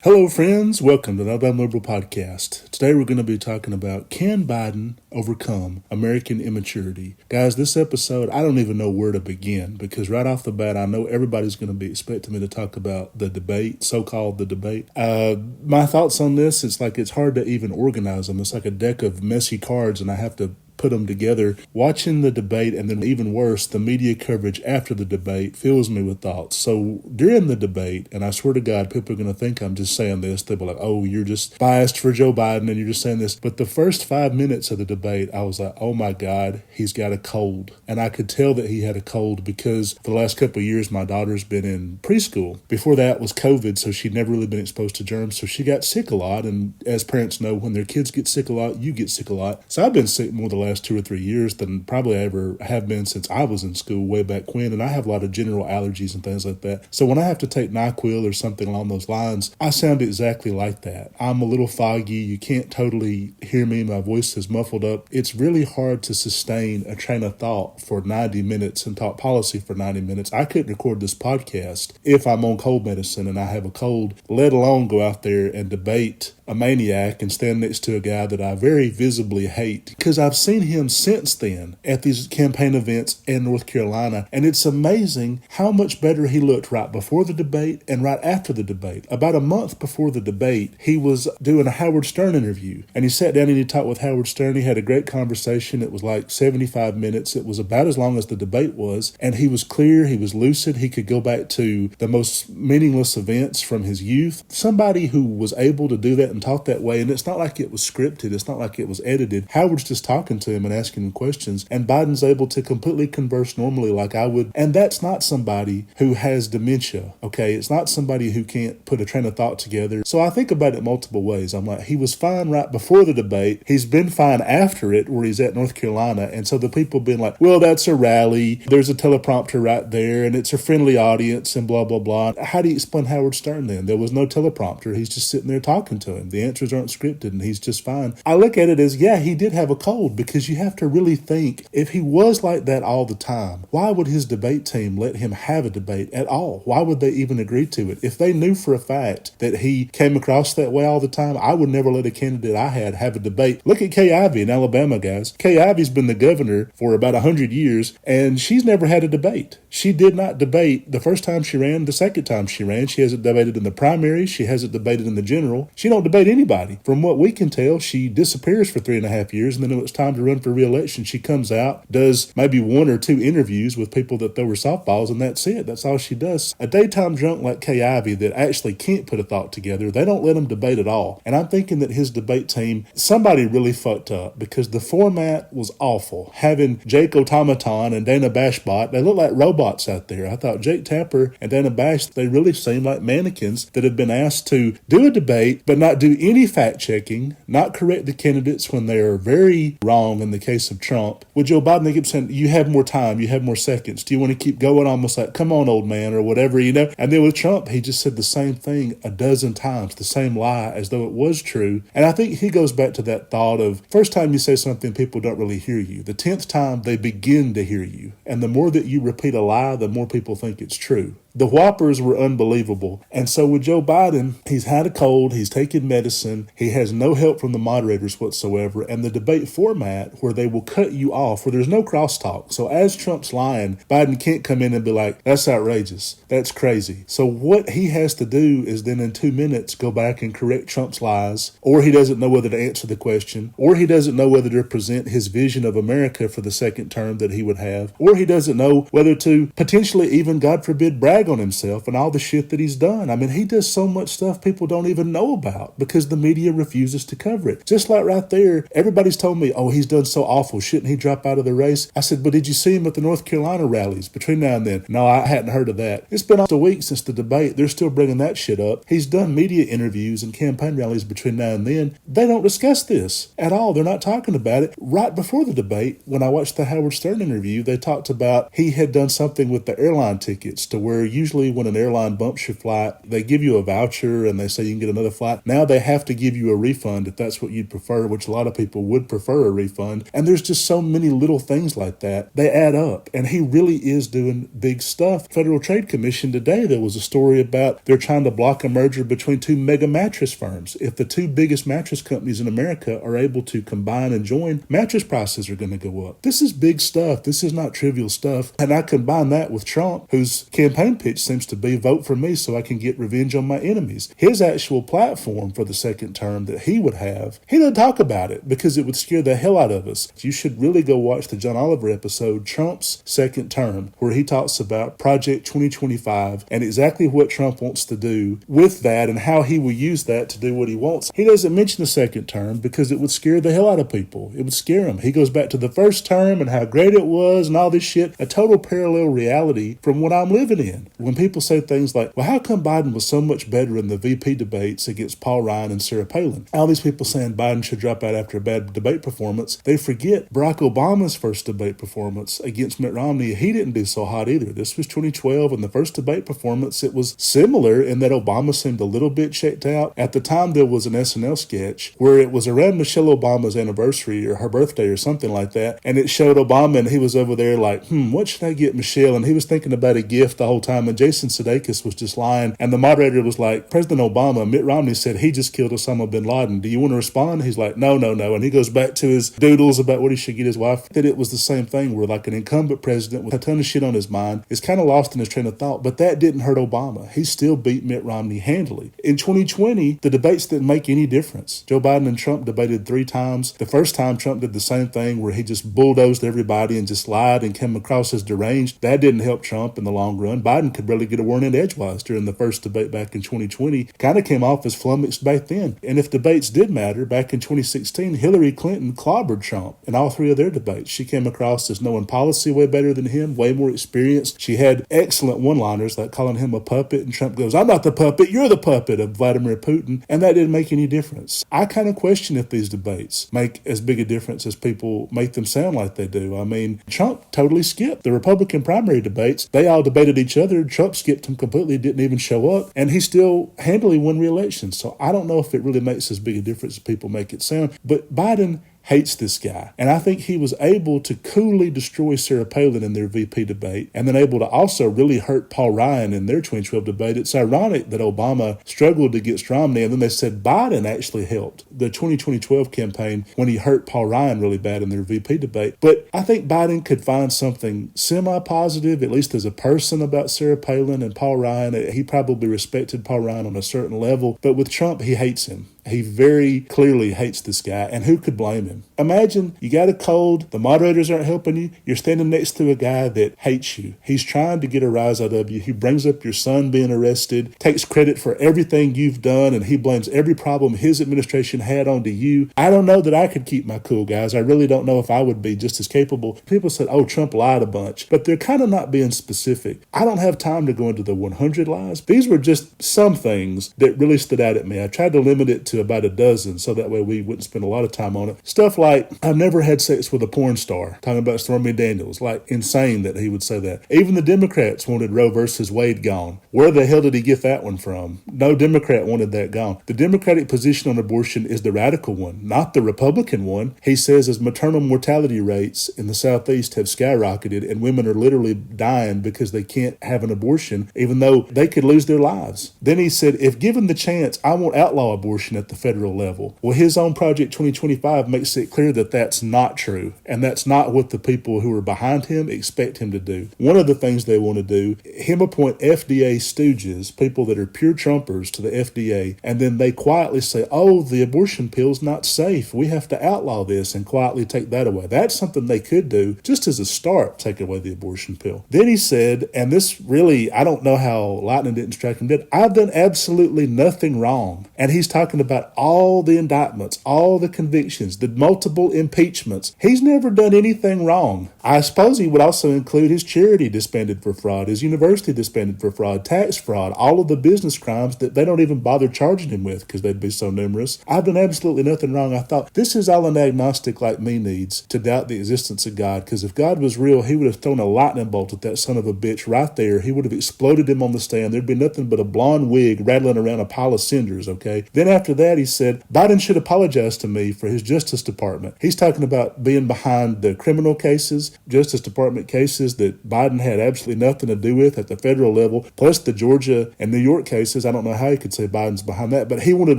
Hello, friends. Welcome to the Alabama Liberal Podcast. Today we're going to be talking about, can Biden overcome American immaturity? Guys, this episode, I don't even know where to begin because right off the bat, I know everybody's going to be expecting me to talk about the debate, so-called the debate. My thoughts on this, it's hard to even organize them. It's like a deck of messy cards and I have to put them together. Watching the debate, and then even worse, the media coverage after the debate fills me with thoughts. So during the debate, and I swear to God, people are going to think I'm just saying this. They'll be like, oh, you're just biased for Joe Biden and you're just saying this. But the first 5 minutes of the debate, I was like, oh my God, he's got a cold. And I could tell that he had a cold because for the last couple of years, my daughter's been in preschool. Before that was COVID, so she'd never really been exposed to germs. So she got sick a lot. And as parents know, when their kids get sick a lot, you get sick a lot. So I've been sick more the last 2 or 3 years than probably I ever have been since I was in school way back when, and I have a lot of general allergies and things like that. So when I have to take NyQuil or something along those lines, I sound exactly like that. I'm a little foggy. You can't totally hear me. My voice is muffled up. It's really hard to sustain a train of thought for 90 minutes and talk policy for 90 minutes. I couldn't record this podcast if I'm on cold medicine and I have a cold, let alone go out there and debate a maniac and stand next to a guy that I very visibly hate, because I've seen him since then at these campaign events in North Carolina, and it's amazing how much better he looked right before the debate and right after the debate. About a month before the debate, he was doing a Howard Stern interview, and he sat down and he talked with Howard Stern. He had a great conversation. It was like 75 minutes. It was about as long as the debate was, and he was clear, he was lucid, he could go back to the most meaningless events from his youth. Somebody who was able to do that and talk that way, and it's not like it was scripted, it's not like it was edited. Howard's just talking to him and asking him questions, and Biden's able to completely converse normally like I would. And that's not somebody who has dementia, okay? It's not somebody who can't put a train of thought together. So I think about it multiple ways. I'm like, he was fine right before the debate. He's been fine after it, where he's at North Carolina. And so the people been like, well, that's a rally. There's a teleprompter right there, and it's a friendly audience, and blah, blah, blah. How do you explain Howard Stern then? There was no teleprompter. He's just sitting there talking to him. The answers aren't scripted, and he's just fine. I look at it as, yeah, he did have a cold, because you have to really think, if he was like that all the time, why would his debate team let him have a debate at all? Why would they even agree to it? If they knew for a fact that he came across that way all the time, I would never let a candidate I had have a debate. Look at Kay Ivey in Alabama, guys. Kay Ivey's been the governor for about 100 years, and she's never had a debate. She did not debate the first time she ran, the second time she ran. She hasn't debated in the primary. She hasn't debated in the general. She don't debate anybody. From what we can tell, she disappears for 3.5 years, and then when it's time to run for re-election, she comes out, does maybe 1 or 2 interviews with people that throw her softballs, and that's it. That's all she does. A daytime drunk like Kay Ivey that actually can't put a thought together, they don't let him debate at all. And I'm thinking that his debate team, somebody really fucked up, because the format was awful. Having Jake Automaton and Dana Bashbot, they look like robots out there. I thought Jake Tapper and Dana Bash, they really seem like mannequins that have been asked to do a debate, but not do any fact-checking, not correct the candidates when they are very wrong in the case of Trump. With Joe Biden, they keep saying, you have more time, you have more seconds. Do you want to keep going? Almost like, come on, old man, or whatever, you know? And then with Trump, he just said the same thing a dozen times, the same lie, as though it was true. And I think he goes back to that thought of, first time you say something, people don't really hear you. The 10th time, they begin to hear you. And the more that you repeat a lie, the more people think it's true. The whoppers were unbelievable. And so with Joe Biden, he's had a cold, he's taken medicine, he has no help from the moderators whatsoever, and the debate format where they will cut you off, where there's no crosstalk. So as Trump's lying, Biden can't come in and be like, that's outrageous, that's crazy. So what he has to do is then in 2 minutes go back and correct Trump's lies, or he doesn't know whether to answer the question, or he doesn't know whether to present his vision of America for the second term that he would have, or he doesn't know whether to potentially even, God forbid, brag on himself and all the shit that he's done. I mean, he does so much stuff people don't even know about because the media refuses to cover it. Just like right there, everybody's told me, oh, he's done so awful. Shouldn't he drop out of the race? I said, but did you see him at the North Carolina rallies between now and then? No, I hadn't heard of that. It's been almost a week since the debate. They're still bringing that shit up. He's done media interviews and campaign rallies between now and then. They don't discuss this at all. They're not talking about it. Right before the debate, when I watched the Howard Stern interview, they talked about he had done something with the airline tickets to where usually when an airline bumps your flight, they give you a voucher and they say you can get another flight. Now they have to give you a refund if that's what you'd prefer, which a lot of people would prefer a refund. And there's just so many little things like that. They add up. And he really is doing big stuff. Federal Trade Commission today, there was a story about they're trying to block a merger between two mega mattress firms. If the two biggest mattress companies in America are able to combine and join, mattress prices are going to go up. This is big stuff. This is not trivial stuff. And I combine that with Trump, whose campaign pitch seems to be vote for me so I can get revenge on my enemies. His actual platform for the second term that he would have, he doesn't talk about it because it would scare the hell out of us. You should really go watch the John Oliver episode, Trump's Second Term, where he talks about Project 2025 and exactly what Trump wants to do with that and how he will use that to do what he wants. He doesn't mention the second term because it would scare the hell out of people. It would scare them. He goes back to the first term and how great it was and all this shit, a total parallel reality from what I'm living in. When people say things like, well, how come Biden was so much better in the VP debates against Paul Ryan and Sarah Palin? All these people saying Biden should drop out after a bad debate performance. They forget Barack Obama's first debate performance against Mitt Romney. He didn't do so hot either. This was 2012, and the first debate performance, it was similar in that Obama seemed a little bit checked out. At the time, there was an SNL sketch where it was around Michelle Obama's anniversary or her birthday or something like that, and it showed Obama, and he was over there like, what should I get Michelle? And he was thinking about a gift the whole time, and Jason Sudeikis was just lying, and the moderator was like, President Obama, Mitt Romney said he just killed Osama bin Laden. Do you want to respond? He's like, no. And he goes back to his doodles about what he should get his wife. That it was the same thing where like an incumbent president with a ton of shit on his mind is kind of lost in his train of thought, but that didn't hurt Obama. He still beat Mitt Romney handily. In 2020, the debates didn't make any difference. Joe Biden and Trump debated 3 times. The first time Trump did the same thing where he just bulldozed everybody and just lied and came across as deranged. That didn't help Trump in the long run. Biden could barely get a word in edgewise during the first debate back in 2020. Kind of came off as flummoxed back then. And if debates did matter, back in 2016, Hillary Clinton clobbered Trump in all 3 of their debates. She came across as knowing policy way better than him, way more experienced. She had excellent one-liners like calling him a puppet, and Trump goes, I'm not the puppet, you're the puppet of Vladimir Putin. And that didn't make any difference. I kind of question if these debates make as big a difference as people make them sound like they do. I mean, Trump totally skipped the Republican primary debates. They all debated each other. Trump skipped them completely, didn't even show up, and he still handily won re-election. So I don't know if it really makes as big a difference as people make it sound. But Biden hates this guy. And I think he was able to coolly destroy Sarah Palin in their VP debate and then able to also really hurt Paul Ryan in their 2012 debate. It's ironic that Obama struggled against Romney, and then they said Biden actually helped the 2012 campaign when he hurt Paul Ryan really bad in their VP debate. But I think Biden could find something semi-positive, at least as a person, about Sarah Palin and Paul Ryan. He probably respected Paul Ryan on a certain level, but with Trump, he hates him. He very clearly hates this guy, and who could blame him? Imagine you got a cold, the moderators aren't helping you, you're standing next to a guy that hates you. He's trying to get a rise out of you. He brings up your son being arrested, takes credit for everything you've done, and he blames every problem his administration had onto you. I don't know that I could keep my cool, guys. I really don't know if I would be just as capable. People said, oh, Trump lied a bunch, but they're kind of not being specific. I don't have time to go into the 100 lies. These were just some things that really stood out at me. I tried to limit it to about a dozen so that way we wouldn't spend a lot of time on it. Stuff like, I've never had sex with a porn star, talking about Stormy Daniels. Like, insane that he would say that. Even the Democrats wanted Roe versus Wade gone. Where the hell did he get that one from? No Democrat wanted that gone. The Democratic position on abortion is the radical one, not the Republican one. He says as maternal mortality rates in the Southeast have skyrocketed and women are literally dying because they can't have an abortion, even though they could lose their lives. Then he said, if given the chance, I won't outlaw abortion at the federal level. Well, his own Project 2025 makes it clear that that's not true, and that's not what the people who are behind him expect him to do. One of the things they want to do, him appoint FDA stooges, people that are pure Trumpers, to the FDA, and then they quietly say, oh, the abortion pill's not safe. We have to outlaw this, and quietly take that away. That's something they could do, just as a start, take away the abortion pill. Then he said, and this really, I don't know how lightning didn't strike him dead, I've done absolutely nothing wrong. And he's talking about about all the indictments, all the convictions, the multiple impeachments. He's never done anything wrong. I suppose he would also include his charity disbanded for fraud, his university disbanded for fraud, tax fraud, all of the business crimes that they don't even bother charging him with because they'd be so numerous. I've done absolutely nothing wrong. I thought, this is all an agnostic like me needs to doubt the existence of God, because if God was real, he would have thrown a lightning bolt at that son of a bitch right there. He would have exploded him on the stand. There'd be nothing but a blonde wig rattling around a pile of cinders, okay? Then after that, he said, Biden should apologize to me for his Justice Department. He's talking about being behind the criminal cases, Justice Department cases that Biden had absolutely nothing to do with at the federal level, plus the Georgia and New York cases. I don't know how he could say Biden's behind that, but he wanted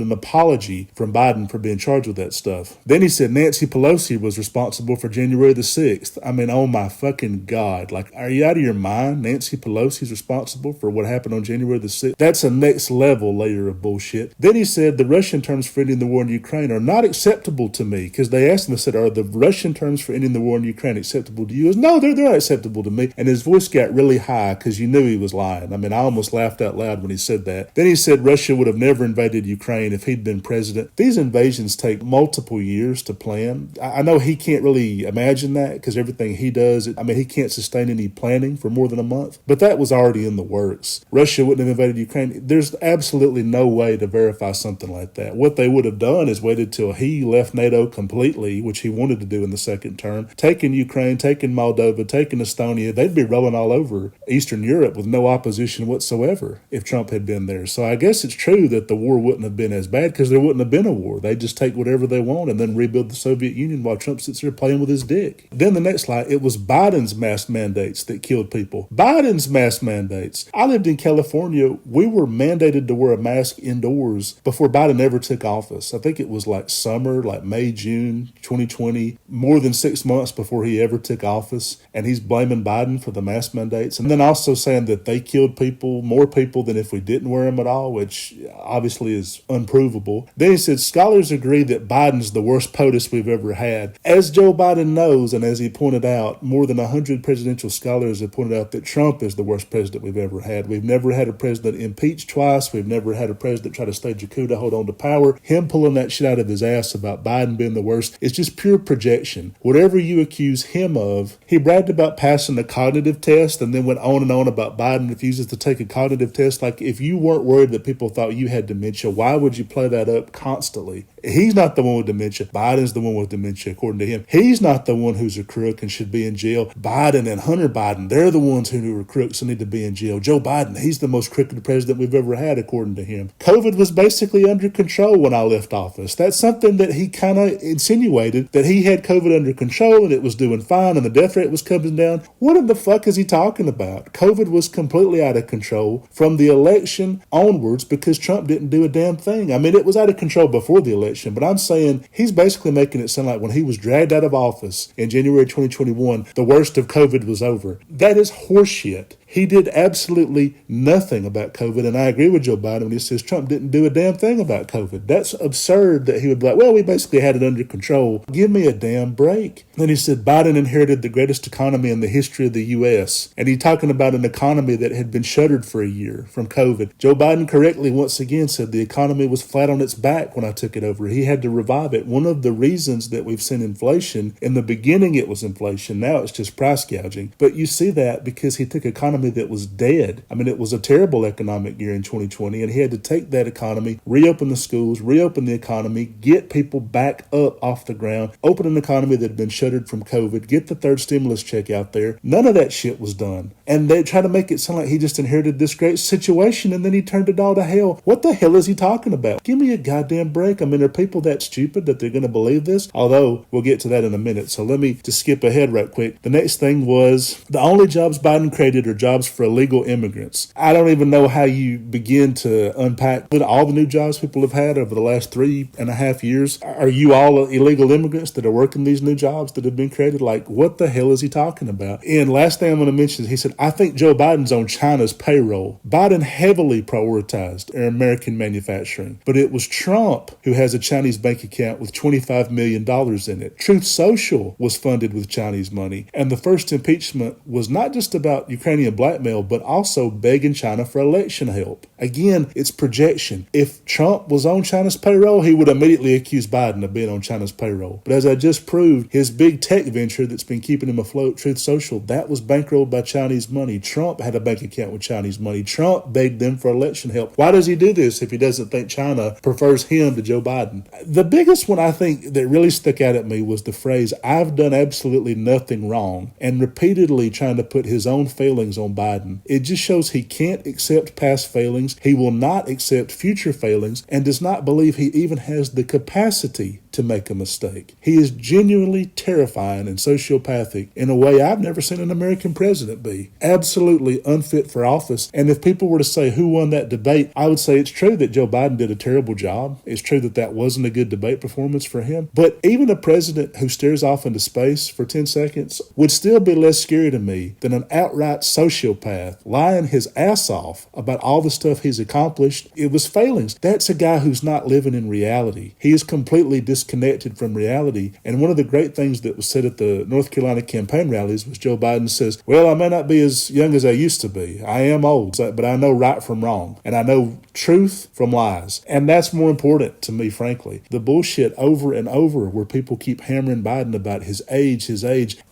an apology from Biden for being charged with that stuff. Then he said Nancy Pelosi was responsible for January the 6th. I mean, oh my fucking God. Like, are you out of your mind? Nancy Pelosi's responsible for what happened on January the 6th? That's a next level layer of bullshit. Then he said the Russian terms for ending the war in Ukraine are not acceptable to me, because they asked him, they said, are the Russian terms for ending the war in Ukraine acceptable to you? He goes, no, they're not acceptable to me. And his voice got really high because you knew he was lying. I mean, I almost laughed out loud when he said that. Then he said Russia would have never invaded Ukraine if he'd been president. These invasions take multiple years to plan. I know he can't really imagine that because everything he does, he can't sustain any planning for more than a month. But that was already in the works. Russia wouldn't have invaded Ukraine. There's absolutely no way to verify something like that. What they would have done is waited till he left NATO completely, which he wanted to do in the second term, taken Ukraine, taken Moldova, taken Estonia. They'd be rolling all over Eastern Europe with no opposition whatsoever if Trump had been there. So I guess it's true that the war wouldn't have been as bad because there wouldn't have been a war. They'd just take whatever they want and then rebuild the Soviet Union while Trump sits there playing with his dick. Then the next slide, it was Biden's mask mandates that killed people. Biden's mask mandates. I lived in California. We were mandated to wear a mask indoors before Biden ever took office. I think it was like summer, like May, June 2020, more than 6 months before he ever took office. And he's blaming Biden for the mask mandates. And then also saying that they killed people, more people than if we didn't wear them at all, which obviously is unprovable. Then he said, scholars agree that Biden's the worst POTUS we've ever had. As Joe Biden knows, and as he pointed out, more than 100 presidential scholars have pointed out that Trump is the worst president we've ever had. We've never had a president impeached twice. We've never had a president try to stage a coup to hold on to power. Him pulling that shit out of his ass about Biden being the worst is just pure projection. Whatever you accuse him of, he bragged about passing a cognitive test and then went on and on about Biden refuses to take a cognitive test. Like, if you weren't worried that people thought you had dementia, why would you play that up constantly? He's not the one with dementia. Biden's the one with dementia, according to him. He's not the one who's a crook and should be in jail. Biden and Hunter Biden, they're the ones who are crooks and need to be in jail. Joe Biden, he's the most crooked president we've ever had, according to him. COVID was basically under control when I left office. That's something that he kind of insinuated, that he had COVID under control and it was doing fine and the death rate was coming down. What in the fuck is he talking about? COVID was completely out of control from the election onwards because Trump didn't do a damn thing. I mean, it was out of control before the election, but I'm saying he's basically making it sound like when he was dragged out of office in January 2021, the worst of COVID was over. That is horseshit. He did absolutely nothing about COVID, and I agree with Joe Biden when he says Trump didn't do a damn thing about COVID. That's absurd that he would be like, well, we basically had it under control. Give me a damn break. Then he said Biden inherited the greatest economy in the history of the U.S., and he's talking about an economy that had been shuttered for a year from COVID. Joe Biden correctly once again said the economy was flat on its back when I took it over. He had to revive it. One of the reasons that we've seen inflation, in the beginning it was inflation, now it's just price gouging. But you see that because he took economy that was dead. I mean, it was a terrible economic year in 2020, and he had to take that economy, reopen the schools, reopen the economy, get people back up off the ground, open an economy that had been shuttered from COVID, get the third stimulus check out there. None of that shit was done. And they try to make it sound like he just inherited this great situation and then he turned it all to hell. What the hell is he talking about? Give me a goddamn break. I mean, are people that stupid that they're going to believe this? Although, we'll get to that in a minute. So let me just skip ahead right quick. The next thing was the only jobs Biden created are jobs for illegal immigrants. I don't even know how you begin to unpack all the new jobs people have had over the last 3.5 years. Are you all illegal immigrants that are working these new jobs that have been created? Like, what the hell is he talking about? And last thing I'm going to mention is he said, I think Joe Biden's on China's payroll. Biden heavily prioritized American manufacturing, but it was Trump who has a Chinese bank account with $25 million in it. Truth Social was funded with Chinese money. And the first impeachment was not just about Ukrainian blackmail, but also begging China for election help. Again, it's projection. If Trump was on China's payroll, he would immediately accuse Biden of being on China's payroll. But as I just proved, his big tech venture that's been keeping him afloat, Truth Social, that was bankrolled by Chinese money. Trump had a bank account with Chinese money. Trump begged them for election help. Why does he do this if he doesn't think China prefers him to Joe Biden? The biggest one I think that really stuck out at me was the phrase, "I've done absolutely nothing wrong," and repeatedly trying to put his own failings on Biden. It just shows he can't accept past failings, he will not accept future failings, and does not believe he even has the capacity to make a mistake. He is genuinely terrifying and sociopathic in a way I've never seen an American president be. Absolutely unfit for office. And if people were to say who won that debate, I would say it's true that Joe Biden did a terrible job. It's true that that wasn't a good debate performance for him. But even a president who stares off into space for 10 seconds would still be less scary to me than an outright sociopath lying his ass off about all the stuff he's accomplished. It was failings. That's a guy who's not living in reality. He is completely disconnected from reality. And one of the great things that was said at the North Carolina campaign rallies was Joe Biden says, "Well, I may not be as young as I used to be. I am old, but I know right from wrong. And I know truth from lies." And that's more important to me, frankly. The bullshit over and over where people keep hammering Biden about his age.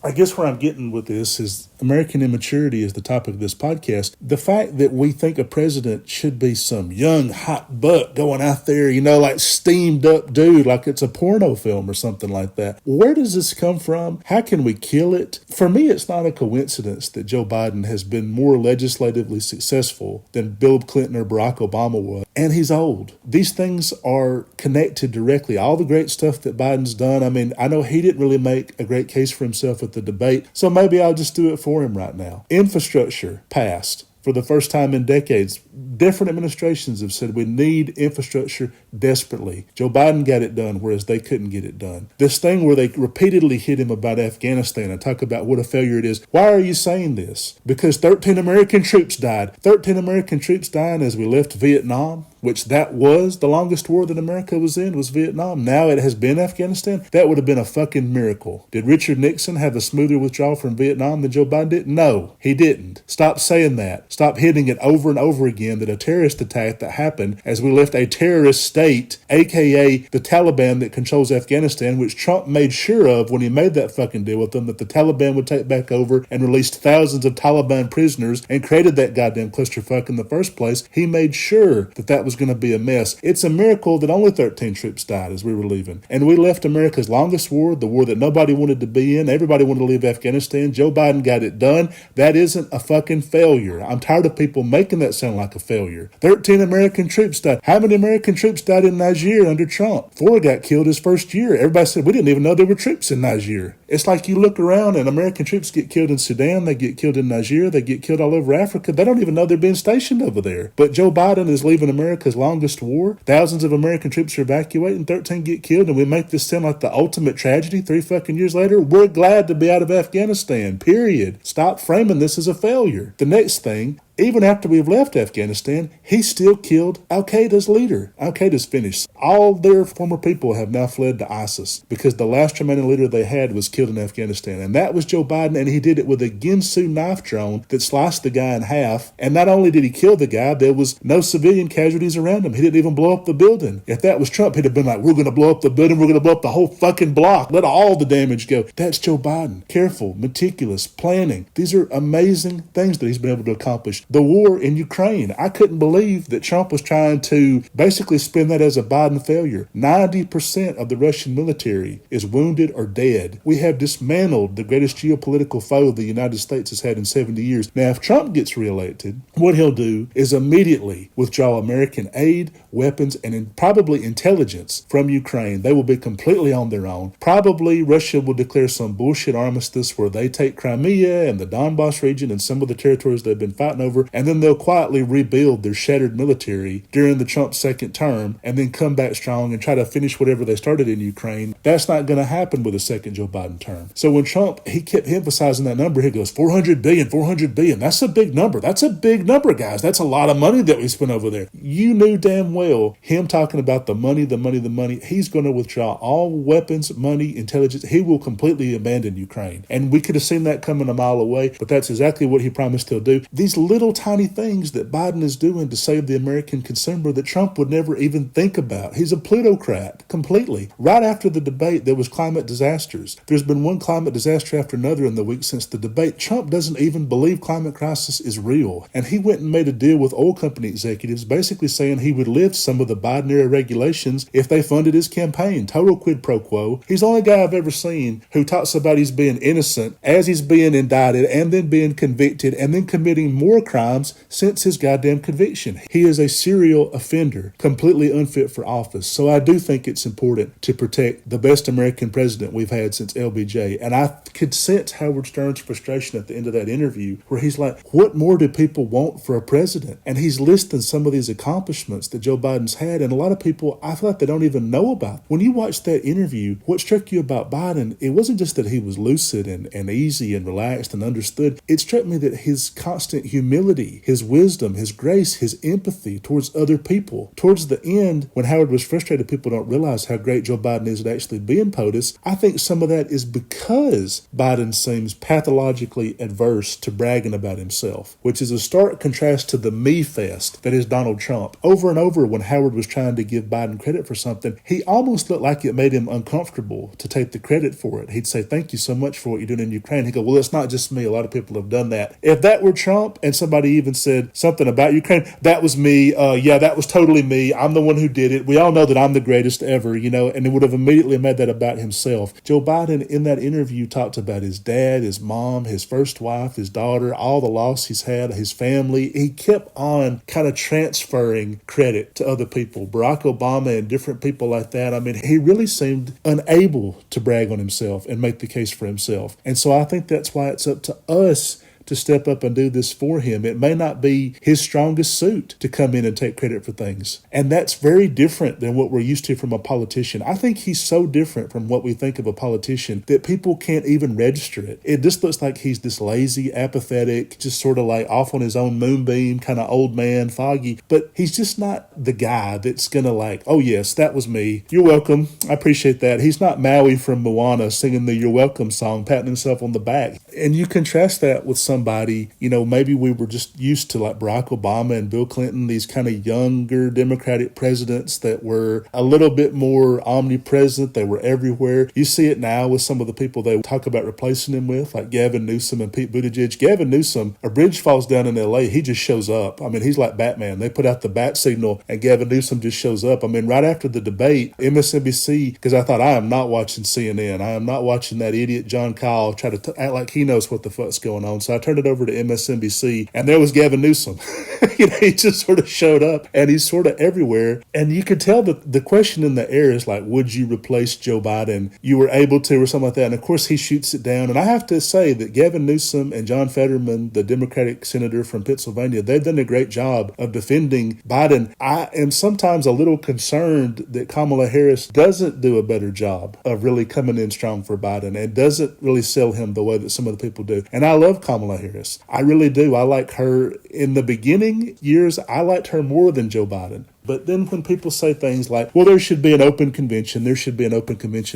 I guess where I'm getting with this is American immaturity is the topic of this podcast. The fact that we think a president should be some young, hot butt going out there, like steamed up dude, like it's a porno film or something like that. Where does this come from? How can we kill it? For me, it's not a coincidence that Joe Biden has been more legislatively successful than Bill Clinton or Barack Obama was. And he's old. These things are connected directly. All the great stuff that Biden's done. I know he didn't really make a great case for himself at the debate, so maybe I'll just do it for him right now. Infrastructure passed. For the first time in decades, different administrations have said we need infrastructure desperately. Joe Biden got it done, whereas they couldn't get it done. This thing where they repeatedly hit him about Afghanistan and talk about what a failure it is. Why are you saying this? Because 13 American troops died. 13 American troops died as we left Vietnam, which that was the longest war that America was in, was Vietnam. Now it has been Afghanistan. That would have been a fucking miracle. Did Richard Nixon have a smoother withdrawal from Vietnam than Joe Biden did? No, he didn't. Stop saying that. Stop hitting it over and over again that a terrorist attack that happened as we left a terrorist state, aka the Taliban that controls Afghanistan, which Trump made sure of when he made that fucking deal with them, that the Taliban would take back over and released thousands of Taliban prisoners and created that goddamn clusterfuck in the first place. He made sure that that was going to be a mess. It's a miracle that only 13 troops died as we were leaving. And we left America's longest war, the war that nobody wanted to be in. Everybody wanted to leave Afghanistan. Joe Biden got it done. That isn't a fucking failure. I'm tired of people making that sound like a failure. 13 American troops died. How many American troops died in Niger under Trump? 4 got killed his first year. Everybody said, we didn't even know there were troops in Niger. It's like you look around and American troops get killed in Sudan, they get killed in Niger, they get killed all over Africa. They don't even know they're being stationed over there. But Joe Biden is leaving America's longest war. Thousands of American troops are evacuating, 13 get killed, and we make this sound like the ultimate tragedy 3 fucking years later. We're glad to be out of Afghanistan, period. Stop framing this as a failure. The next thing, even after we've left Afghanistan, he still killed Al-Qaeda's leader. Al-Qaeda's finished. All their former people have now fled to ISIS because the last remaining leader they had was killed in Afghanistan. And that was Joe Biden, and he did it with a Ginsu knife drone that sliced the guy in half. And not only did he kill the guy, there was no civilian casualties around him. He didn't even blow up the building. If that was Trump, he'd have been like, we're going to blow up the building, we're going to blow up the whole fucking block. Let all the damage go. That's Joe Biden. Careful, meticulous, planning. These are amazing things that he's been able to accomplish. The war in Ukraine. I couldn't believe that Trump was trying to basically spin that as a Biden failure. 90% of the Russian military is wounded or dead. We have dismantled the greatest geopolitical foe the United States has had in 70 years. Now, if Trump gets reelected, what he'll do is immediately withdraw American aid, weapons, and probably intelligence from Ukraine. They will be completely on their own. Probably Russia will declare some bullshit armistice where they take Crimea and the Donbass region and some of the territories they've been fighting over over, and then they'll quietly rebuild their shattered military during the Trump second term and then come back strong and try to finish whatever they started in Ukraine. That's not going to happen with a second Joe Biden term. So when Trump, he kept emphasizing that number, he goes, 400 billion. That's a big number. That's a big number, guys. That's a lot of money that we spent over there. You knew damn well him talking about the money. He's going to withdraw all weapons, money, intelligence. He will completely abandon Ukraine. And we could have seen that coming a mile away, but that's exactly what he promised he'll do. These little tiny things that Biden is doing to save the American consumer that Trump would never even think about. He's a plutocrat completely. Right after the debate, there was climate disasters. There's been one climate disaster after another in the week since the debate. Trump doesn't even believe climate crisis is real. And he went and made a deal with oil company executives basically saying he would lift some of the Biden-era regulations if they funded his campaign. Total quid pro quo. He's the only guy I've ever seen who talks about he's being innocent as he's being indicted and then being convicted and then committing more crimes since his goddamn conviction. He is a serial offender, completely unfit for office. So I do think it's important to protect the best American president we've had since LBJ. And I could sense Howard Stern's frustration at the end of that interview where he's like, what more do people want for a president? And he's listing some of these accomplishments that Joe Biden's had. And a lot of people, I feel like they don't even know about. When you watch that interview, what struck you about Biden, it wasn't just that he was lucid and easy and relaxed and understood. It struck me that his constant humility, his wisdom, his grace, his empathy towards other people. Towards the end, when Howard was frustrated, people don't realize how great Joe Biden is at actually being POTUS. I think some of that is because Biden seems pathologically adverse to bragging about himself, which is a stark contrast to the me fest that is Donald Trump. Over and over, when Howard was trying to give Biden credit for something, he almost looked like it made him uncomfortable to take the credit for it. He'd say, thank you so much for what you're doing in Ukraine. He'd go, well, it's not just me. A lot of people have done that. If that were Trump and somebody even said something about Ukraine, that was me. Yeah, that was totally me. I'm the one who did it. We all know that I'm the greatest ever, and it would have immediately made that about himself. Joe Biden in that interview talked about his dad, his mom, his first wife, his daughter, all the loss he's had, his family. He kept on kind of transferring credit to other people, Barack Obama and different people like that. I mean, he really seemed unable to brag on himself and make the case for himself. And so I think that's why it's up to us to step up and do this for him. It may not be his strongest suit to come in and take credit for things. And that's very different than what we're used to from a politician. I think he's so different from what we think of a politician that people can't even register it. It just looks like he's this lazy, apathetic, just sort of like off on his own moonbeam, kind of old man, foggy. But he's just not the guy that's going to like, oh yes, that was me. You're welcome. I appreciate that. He's not Maui from Moana singing the You're Welcome song, patting himself on the back. And you contrast that with somebody, maybe we were just used to like Barack Obama and Bill Clinton, these kind of younger Democratic presidents that were a little bit more omnipresent. They were everywhere. You see it now with some of the people they talk about replacing him with, like Gavin Newsom and Pete Buttigieg. Gavin Newsom, a bridge falls down in LA, he just shows up. I mean, he's like Batman. They put out the bat signal and Gavin Newsom just shows up. I mean, right after the debate, MSNBC, because I thought, I am not watching CNN. I am not watching that idiot John Kyle try to act like he knows what the fuck's going on. So I turned it over to MSNBC and there was Gavin Newsom. He just sort of showed up and he's sort of everywhere. And you could tell that the question in the air is like, would you replace Joe Biden? You were able to or something like that. And of course he shoots it down. And I have to say that Gavin Newsom and John Fetterman, the Democratic senator from Pennsylvania, they've done a great job of defending Biden. I am sometimes a little concerned that Kamala Harris doesn't do a better job of really coming in strong for Biden and doesn't really sell him the way that some of the people do. And I love Kamala Harris. I really do. I like her in the beginning years. I liked her more than Joe Biden. But then when people say things like, well, there should be an open convention,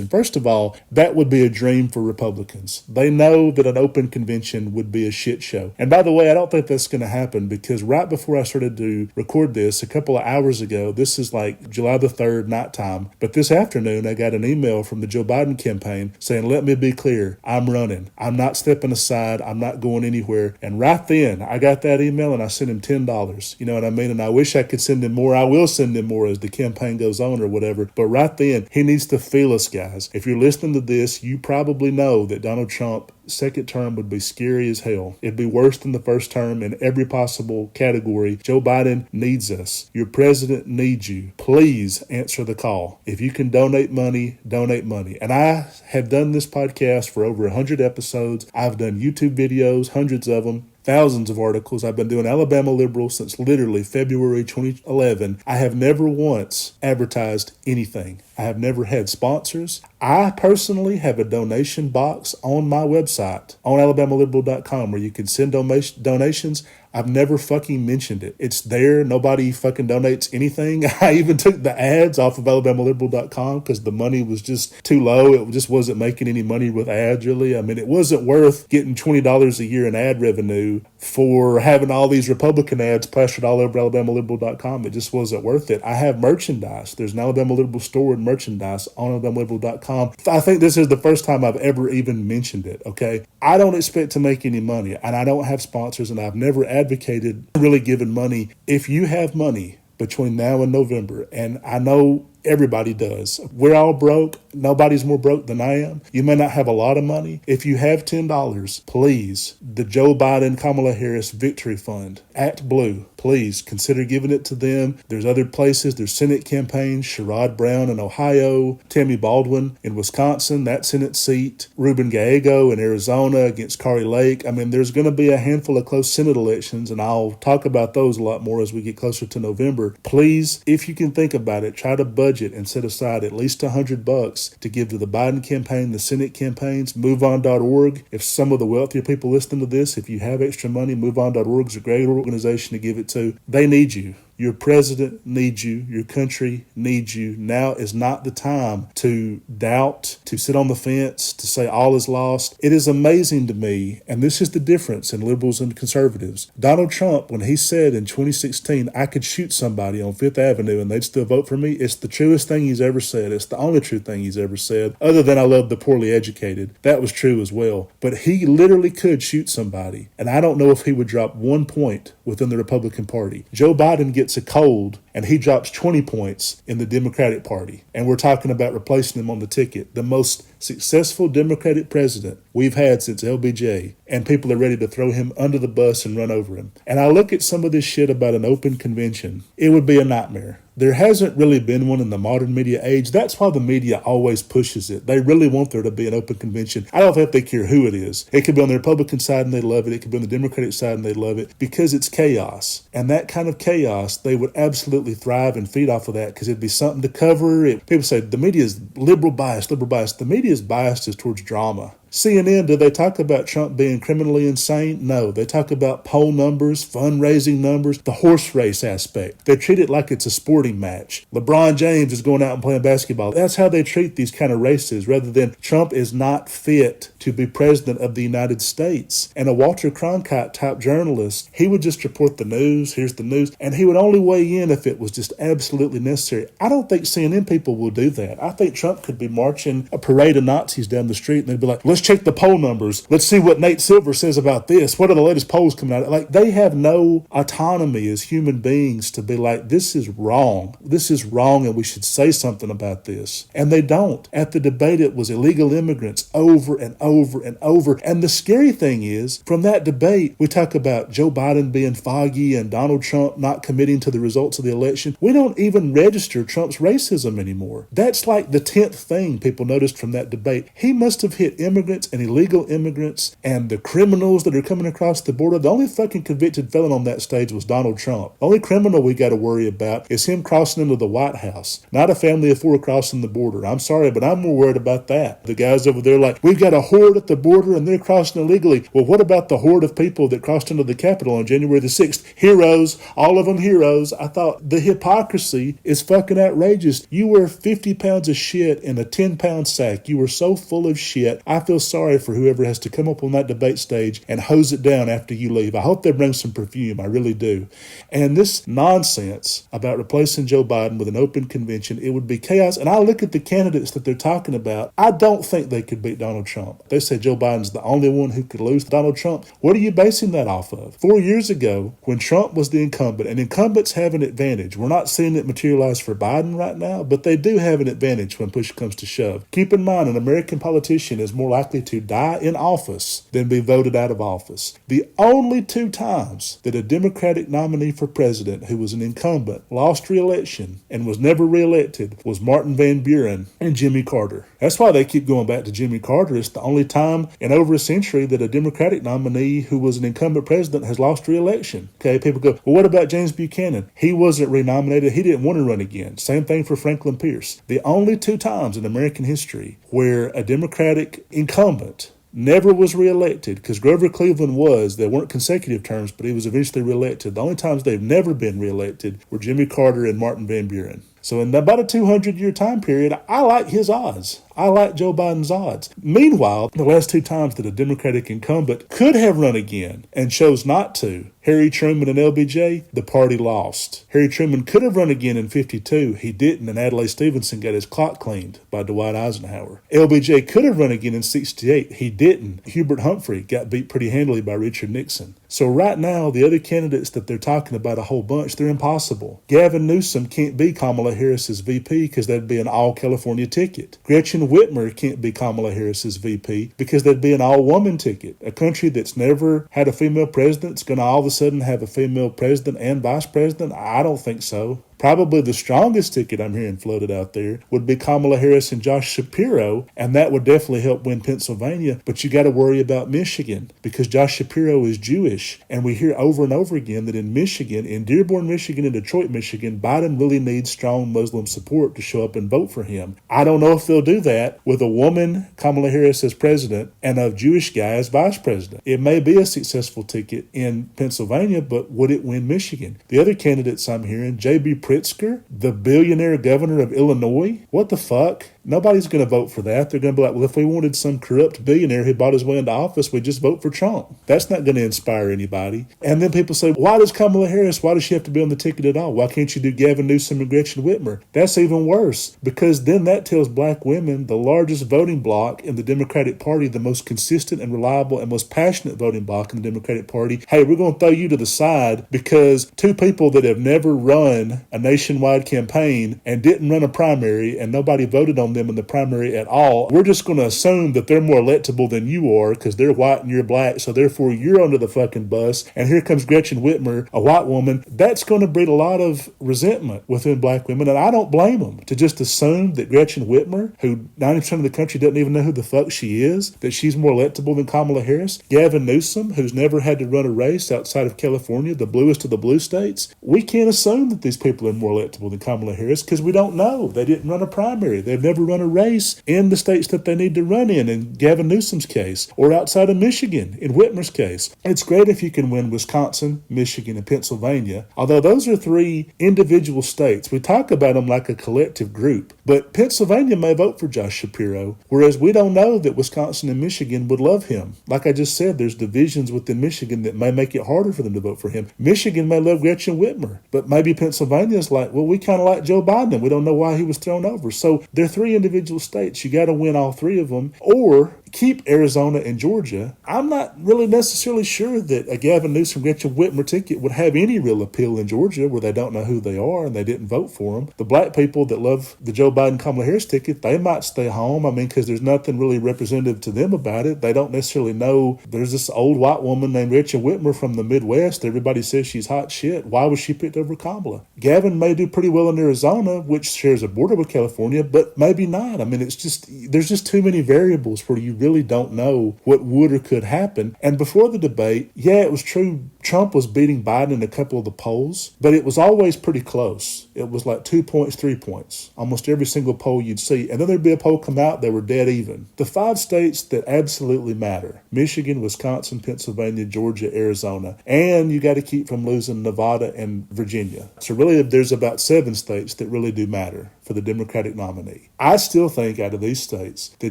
first of all, that would be a dream for Republicans. They know that an open convention would be a shit show. And by the way, I don't think that's going to happen because right before I started to record this, a couple of hours ago, this is like July the 3rd nighttime, but this afternoon I got an email from the Joe Biden campaign saying, let me be clear, I'm running. I'm not stepping aside. I'm not going anywhere. And right then I got that email and I sent him $10. You know what I mean? And I wish I could send him more. I will send him more as the campaign goes on or whatever. But right then, he needs to feel us, guys. If you're listening to this, you probably know that Donald Trump second term would be scary as hell. It'd be worse than the first term in every possible category. Joe Biden needs us. Your president needs you. Please answer the call. If you can donate money, donate money. And I have done this podcast for over 100 episodes. I've done YouTube videos, hundreds of them. thousands of articles. I've been doing Alabama Liberal since literally February 2011. I have never once advertised anything. I have never had sponsors. I personally have a donation box on my website, on alabamaliberal.com, where you can send donations. I've never fucking mentioned it. It's there. Nobody fucking donates anything. I even took the ads off of alabamaliberal.com because the money was just too low. It just wasn't making any money with ads, really. I mean, it wasn't worth getting $20 a year in ad revenue for having all these Republican ads plastered all over alabamaliberal.com. It just wasn't worth it. I have merchandise. There's an Alabama Liberal store and merchandise on alabamaliberal.com. I think this is the first time I've ever even mentioned it, okay? I don't expect to make any money, and I don't have sponsors, and I've never advocated really giving money. If you have money between now and November, and I know everybody does. We're all broke. Nobody's more broke than I am. You may not have a lot of money. If you have $10, please, the Joe Biden, Kamala Harris Victory Fund, Act Blue, please consider giving it to them. There's other places. There's Senate campaigns, Sherrod Brown in Ohio, Tammy Baldwin in Wisconsin, that Senate seat, Ruben Gallego in Arizona against Kari Lake. I mean, there's going to be a handful of close Senate elections, and I'll talk about those a lot more as we get closer to November. Please, if you can think about it, try to budget and set aside at least $100 to give to the Biden campaign, the Senate campaigns, moveon.org. If some of the wealthier people listening to this, if you have extra money, moveon.org is a great organization to give it to. They need you. Your president needs you. Your country needs you. Now is not the time to doubt, to sit on the fence, to say all is lost. It is amazing to me, and this is the difference in liberals and conservatives. Donald Trump, when he said in 2016, I could shoot somebody on Fifth Avenue and they'd still vote for me, it's the truest thing he's ever said. It's the only true thing he's ever said, other than I love the poorly educated. That was true as well. But he literally could shoot somebody, and I don't know if he would drop 1 point within the Republican Party. Joe Biden gets a cold and he drops 20 points in the Democratic Party. And we're talking about replacing him on the ticket. The most successful Democratic president we've had since LBJ. And people are ready to throw him under the bus and run over him. And I look at some of this shit about an open convention. It would be a nightmare. There hasn't really been one in the modern media age. That's why the media always pushes it. They really want there to be an open convention. I don't think they care who it is. It could be on the Republican side and they love it. It could be on the Democratic side and they love it because it's chaos. And that kind of chaos, they would absolutely thrive and feed off of that because it'd be something to cover. People say the media is liberal biased. The media is biased as towards drama. CNN, do they talk about Trump being criminally insane? No. They talk about poll numbers, fundraising numbers, the horse race aspect. They treat it like it's a sporting match. LeBron James is going out and playing basketball. That's how they treat these kind of races, rather than Trump is not fit to be president of the United States. And a Walter Cronkite type journalist, he would just report the news, here's the news, and he would only weigh in if it was just absolutely necessary. I don't think CNN people will do that. I think Trump could be marching a parade of Nazis down the street and they'd be like, let's check the poll numbers. Let's see what Nate Silver says about this. What are the latest polls coming out? Like, they have no autonomy as human beings to be like, this is wrong. This is wrong and we should say something about this. And they don't. At the debate, it was illegal immigrants over and over and over. And the scary thing is, from that debate, we talk about Joe Biden being foggy and Donald Trump not committing to the results of the election. We don't even register Trump's racism anymore. That's like the 10th thing people noticed from that debate. He must have hit immigrants and illegal immigrants and the criminals that are coming across the border. The only fucking convicted felon on that stage was Donald Trump. The only criminal we got to worry about is him crossing into the White House, not a family of 4 crossing the border. I'm sorry, but I'm more worried about that. The guys over there like, we've got a horde at the border and they're crossing illegally. Well, what about the horde of people that crossed into the Capitol on January the 6th? Heroes, all of them heroes. I thought the hypocrisy is fucking outrageous. You wear 50 pounds of shit in a 10-pound sack. You were so full of shit. I feel sorry for whoever has to come up on that debate stage and hose it down after you leave. I hope they bring some perfume. I really do. And this nonsense about replacing Joe Biden with an open convention, it would be chaos. And I look at the candidates that they're talking about. I don't think they could beat Donald Trump. They say Joe Biden's the only one who could lose Donald Trump. What are you basing that off of? 4 years ago, when Trump was the incumbent, and incumbents have an advantage. We're not seeing it materialize for Biden right now, but they do have an advantage when push comes to shove. Keep in mind, an American politician is more likely likely to die in office than be voted out of office. The only two times that a Democratic nominee for president who was an incumbent lost re-election and was never re-elected was Martin Van Buren and Jimmy Carter. That's why they keep going back to Jimmy Carter. It's the only time in over a century that a Democratic nominee who was an incumbent president has lost re-election. Okay, people go, well, what about James Buchanan? He wasn't renominated. He didn't want to run again. Same thing for Franklin Pierce. The only two times in American history where a Democratic incumbent never was reelected, because Grover Cleveland was, they weren't consecutive terms, but he was eventually reelected. The only times they've never been reelected were Jimmy Carter and Martin Van Buren. So in about a 200-year time period, I like his odds. I like Joe Biden's odds. Meanwhile, the last two times that a Democratic incumbent could have run again and chose not to, Harry Truman and LBJ, the party lost. Harry Truman could have run again in 52. He didn't, and Adlai Stevenson got his clock cleaned by Dwight Eisenhower. LBJ could have run again in 68. He didn't. Hubert Humphrey got beat pretty handily by Richard Nixon. So right now, the other candidates that they're talking about a whole bunch, they're impossible. Gavin Newsom can't be Kamala Harris's VP because that'd be an all-California ticket. Gretchen Whitmer can't be Kamala Harris's VP because that'd be an all-woman ticket. A country that's never had a female president is going to all of a sudden have a female president and vice president? I don't think so. Probably the strongest ticket I'm hearing floated out there would be Kamala Harris and Josh Shapiro, and that would definitely help win Pennsylvania. But you got to worry about Michigan because Josh Shapiro is Jewish, and we hear over and over again that in Michigan, in Dearborn, Michigan, and Detroit, Michigan, Biden really needs strong Muslim support to show up and vote for him. I don't know if they'll do that with a woman, Kamala Harris, as president and a Jewish guy as vice president. It may be a successful ticket in Pennsylvania, but would it win Michigan? The other candidates I'm hearing, J.B. Pritzker, the billionaire governor of Illinois. What the fuck? Nobody's going to vote for that. They're going to be like, well, if we wanted some corrupt billionaire who bought his way into office, we'd just vote for Trump. That's not going to inspire anybody. And then people say, why does Kamala Harris, why does she have to be on the ticket at all? Why can't you do Gavin Newsom and Gretchen Whitmer? That's even worse, because then that tells black women, the largest voting bloc in the Democratic Party, the most consistent and reliable and most passionate voting bloc in the Democratic Party, hey, we're going to throw you to the side because two people that have never run a nationwide campaign and didn't run a primary and nobody voted on them in the primary at all, we're just going to assume that they're more electable than you are because they're white and you're black, so therefore you're under the fucking bus, and here comes Gretchen Whitmer, a white woman. That's going to breed a lot of resentment within black women, and I don't blame them to just assume that Gretchen Whitmer, who 90% of the country doesn't even know who the fuck she is, that she's more electable than Kamala Harris. Gavin Newsom, who's never had to run a race outside of California, the bluest of the blue states, we can't assume that these people are more electable than Kamala Harris because we don't know. They didn't run a primary. They've never run a race in the states that they need to run in Gavin Newsom's case, or outside of Michigan in Whitmer's case. It's great if you can win Wisconsin, Michigan, and Pennsylvania, although those are three individual states. We talk about them like a collective group, but Pennsylvania may vote for Josh Shapiro, whereas we don't know that Wisconsin and Michigan would love him. Like I just said, there's divisions within Michigan that may make it harder for them to vote for him. Michigan may love Gretchen Whitmer, but maybe Pennsylvania's like, well, we kind of like Joe Biden and we don't know why he was thrown over. So they're three individual states. You got to win all three of them, or keep Arizona and Georgia. I'm not really necessarily sure that a Gavin Newsom Gretchen Whitmer ticket would have any real appeal in Georgia where they don't know who they are and they didn't vote for them. The black people that love the Joe Biden Kamala Harris ticket, they might stay home. I mean, because there's nothing really representative to them about it. They don't necessarily know there's this old white woman named Gretchen Whitmer from the Midwest. Everybody says she's hot shit. Why was she picked over Kamala? Gavin may do pretty well in Arizona, which shares a border with California, but maybe not. I mean, it's just, there's just too many variables where you really don't know what would or could happen. And before the debate, yeah, it was true, Trump was beating Biden in a couple of the polls, but it was always pretty close. It was like 2 points, 3 points, almost every single poll you'd see. And then there'd be a poll come out, they were dead even. The 5 states that absolutely matter: Michigan, Wisconsin, Pennsylvania, Georgia, Arizona. And you got to keep from losing Nevada and Virginia. So really, there's about 7 states that really do matter for the Democratic nominee. I still think out of these states that